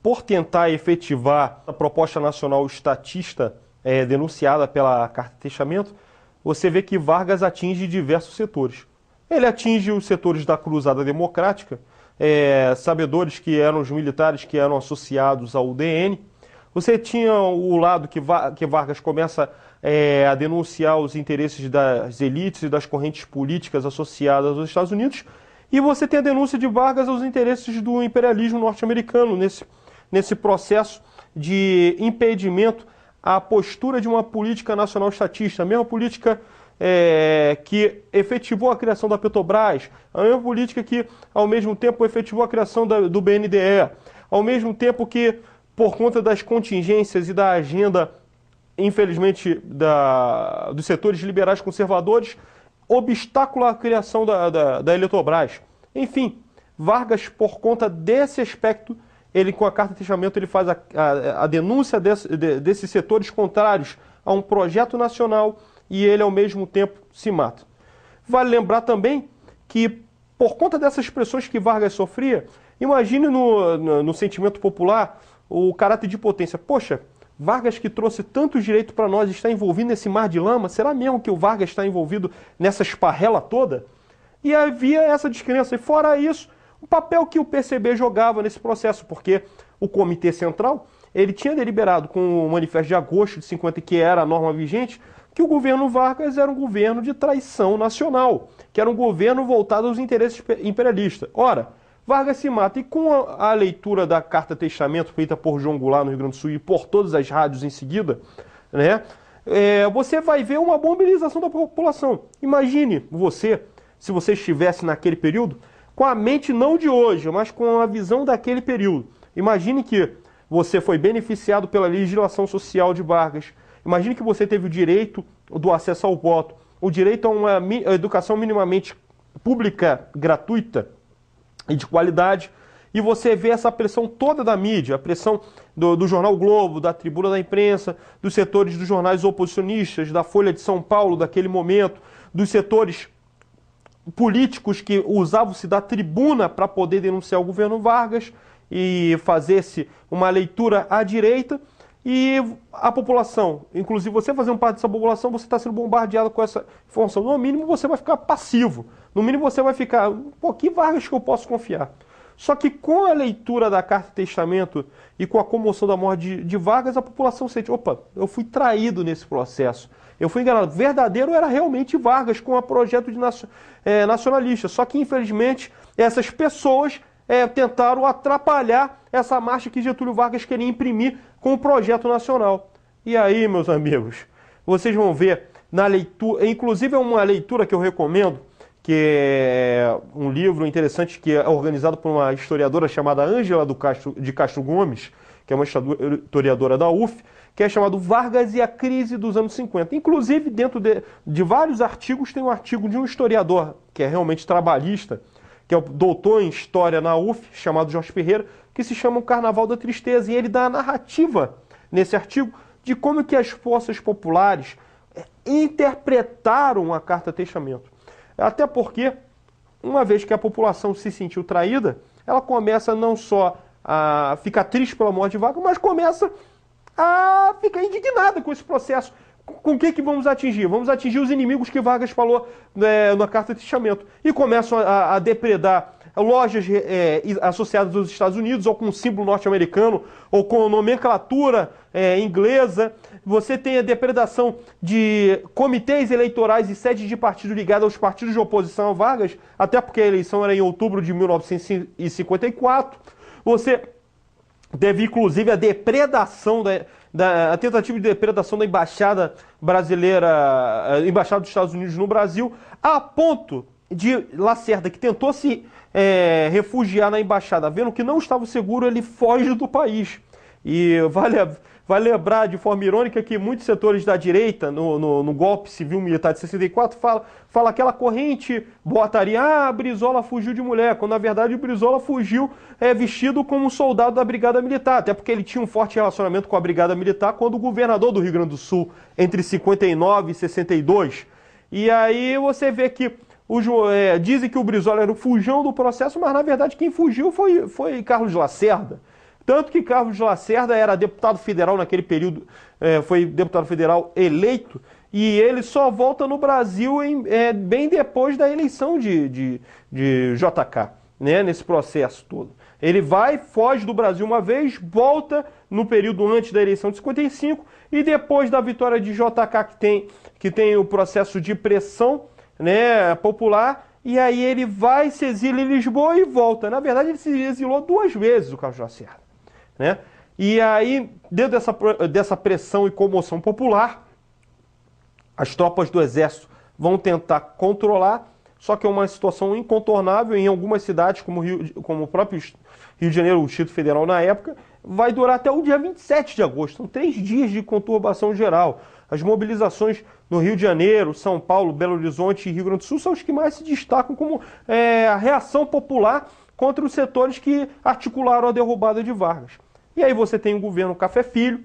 por tentar efetivar a proposta nacional estatista denunciada pela Carta de Testamento, você vê que Vargas atinge diversos setores. Ele atinge os setores da Cruzada Democrática, sabedores que eram os militares que eram associados ao UDN. Você tinha o lado que Vargas começa a denunciar os interesses das elites e das correntes políticas associadas aos Estados Unidos, e você tem a denúncia de Vargas aos interesses do imperialismo norte-americano nesse processo de impedimento à postura de uma política nacional estatista, a mesma política que efetivou a criação da Petrobras, a mesma política que, ao mesmo tempo, efetivou a criação do BNDE, ao mesmo tempo que, por conta das contingências e da agenda, infelizmente, dos setores liberais conservadores, obstácula a criação da Eletrobras. Enfim, Vargas, por conta desse aspecto, ele, com a Carta de Testamento, ele faz a denúncia desses setores contrários a um projeto nacional, e ele, ao mesmo tempo, se mata. Vale lembrar também que, por conta dessas pressões que Vargas sofria, imagine no sentimento popular o caráter de potência. Poxa, Vargas, que trouxe tanto direito para nós, está envolvido nesse mar de lama? Será mesmo que o Vargas está envolvido nessa esparrela toda? E havia essa descrença. E fora isso, o papel que o PCB jogava nesse processo, porque o Comitê Central ele tinha deliberado com o Manifesto de Agosto de 50, que era a norma vigente, que o governo Vargas era um governo de traição nacional, que era um governo voltado aos interesses imperialistas. Ora, Vargas se mata, e com a leitura da Carta Testamento feita por João Goulart no Rio Grande do Sul e por todas as rádios em seguida, né, você vai ver uma mobilização da população. Imagine você, se você estivesse naquele período, com a mente não de hoje, mas com a visão daquele período. Imagine que você foi beneficiado pela legislação social de Vargas. Imagine que você teve o direito do acesso ao voto, o direito a uma educação minimamente pública, gratuita e de qualidade, e você vê essa pressão toda da mídia, a pressão do Jornal Globo, da Tribuna da Imprensa, dos setores dos jornais oposicionistas, da Folha de São Paulo daquele momento, dos setores políticos que usavam-se da tribuna para poder denunciar o governo Vargas e fazer-se uma leitura à direita, e a população, inclusive você fazendo parte dessa população, você está sendo bombardeado com essa informação. No mínimo você vai ficar passivo, no mínimo você vai ficar, pô, que Vargas que eu posso confiar? Só que com a leitura da Carta de Testamento e com a comoção da morte de Vargas, a população sente, opa, eu fui traído nesse processo, eu fui enganado. Verdadeiro era realmente Vargas com o projeto nacionalista, só que infelizmente essas pessoas tentaram atrapalhar essa marcha que Getúlio Vargas queria imprimir com o projeto nacional. E aí, meus amigos, vocês vão ver na leitura, inclusive é uma leitura que eu recomendo, que é um livro interessante que é organizado por uma historiadora chamada Ângela de Castro Gomes, que é uma historiadora da UF, que é chamado Vargas e a Crise dos Anos 50. Inclusive, dentro de vários artigos, tem um artigo de um historiador que é realmente trabalhista, que é o doutor em História na UF, chamado Jorge Ferreira, que se chama O Carnaval da Tristeza, e ele dá a narrativa, nesse artigo, de como que as forças populares interpretaram a Carta Testamento. Até porque, uma vez que a população se sentiu traída, ela começa não só a ficar triste pela morte de Vargas, mas começa a ficar indignada com esse processo. Com o que vamos atingir? Vamos atingir os inimigos que Vargas falou na Carta de Testamento. E começam a depredar lojas associadas aos Estados Unidos, ou com símbolo norte-americano, ou com nomenclatura inglesa. Você tem a depredação de comitês eleitorais e sedes de partido ligados aos partidos de oposição a Vargas, até porque a eleição era em outubro de 1954. Você teve, inclusive, a depredação a tentativa de depredação da embaixada brasileira, embaixada dos Estados Unidos no Brasil, a ponto de Lacerda, que tentou se refugiar na embaixada, vendo que não estava seguro, ele foge do país. E vale lembrar de forma irônica que muitos setores da direita, no golpe civil-militar de 64, fala aquela corrente boataria, Brizola fugiu de mulher, quando na verdade o Brizola fugiu vestido como um soldado da Brigada Militar, até porque ele tinha um forte relacionamento com a Brigada Militar quando o governador do Rio Grande do Sul, entre 59 e 62. E aí você vê que dizem que o Brizola era o fujão do processo, mas na verdade quem fugiu foi Carlos Lacerda. Tanto que Carlos Lacerda era deputado federal naquele período, foi deputado federal eleito, e ele só volta no Brasil bem depois da eleição de JK, né, nesse processo todo. Ele foge do Brasil uma vez, volta no período antes da eleição de 55, e depois da vitória de JK, que tem o processo de pressão, né, popular, e aí ele se exila em Lisboa e volta. Na verdade, ele se exilou 2 vezes, o Carlos Lacerda, né? E aí, dentro dessa pressão e comoção popular, as tropas do exército vão tentar controlar, só que é uma situação incontornável em algumas cidades, como o próprio Rio de Janeiro, o Distrito Federal na época, vai durar até o dia 27 de agosto. São 3 dias de conturbação geral. As mobilizações no Rio de Janeiro, São Paulo, Belo Horizonte e Rio Grande do Sul são os que mais se destacam como a reação popular contra os setores que articularam a derrubada de Vargas. E aí você tem o governo Café Filho.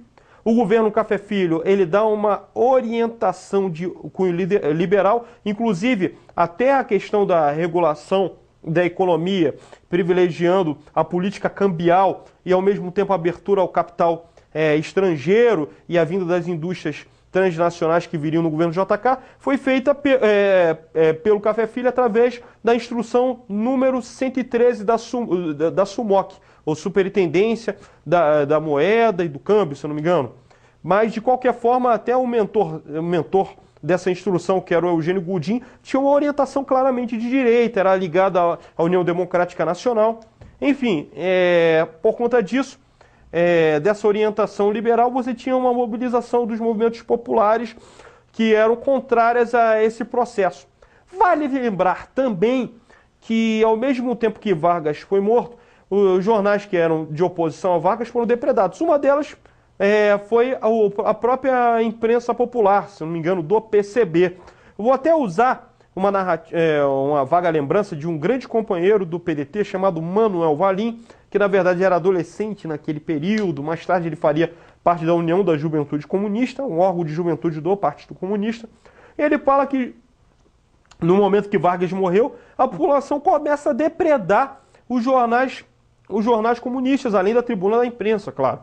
O governo Café Filho, ele dá uma orientação de cunho liberal, inclusive até a questão da regulação da economia, privilegiando a política cambial e ao mesmo tempo a abertura ao capital estrangeiro e a vinda das indústrias transnacionais que viriam no governo JK, foi feita pelo Café Filho através da instrução número 113 da SUMOC, ou Superintendência da Moeda e do Câmbio, se eu não me engano. Mas, de qualquer forma, até o mentor dessa instrução, que era o Eugênio Goudin, tinha uma orientação claramente de direita, era ligada à União Democrática Nacional. Enfim, por conta disso, dessa orientação liberal, você tinha uma mobilização dos movimentos populares que eram contrárias a esse processo. Vale lembrar também que, ao mesmo tempo que Vargas foi morto, os jornais que eram de oposição a Vargas foram depredados. Uma delas foi a própria imprensa popular, se não me engano, do PCB. Eu vou até usar uma vaga lembrança de um grande companheiro do PDT chamado Manuel Valim, que na verdade era adolescente naquele período. Mais tarde ele faria parte da União da Juventude Comunista, um órgão de juventude do Partido Comunista. Ele fala que no momento que Vargas morreu, a população começa a depredar os jornais comunistas, além da tribuna da imprensa, claro.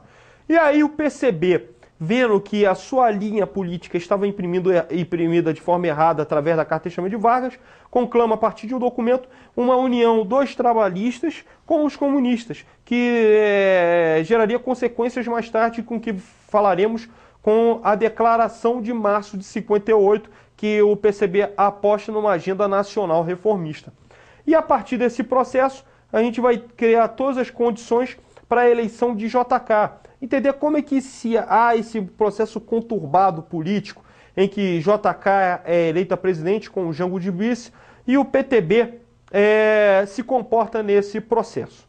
E aí o PCB, vendo que a sua linha política estava imprimida de forma errada através da carta de testamento de Vargas, conclama a partir de um documento uma união dos trabalhistas com os comunistas, que geraria consequências mais tarde com que falaremos com a declaração de março de 58, que o PCB aposta numa agenda nacional reformista. E a partir desse processo, a gente vai criar todas as condições para a eleição de JK. Entender como é que há esse processo conturbado político, em que JK é eleita presidente com o Jango de vice, e o PTB se comporta nesse processo.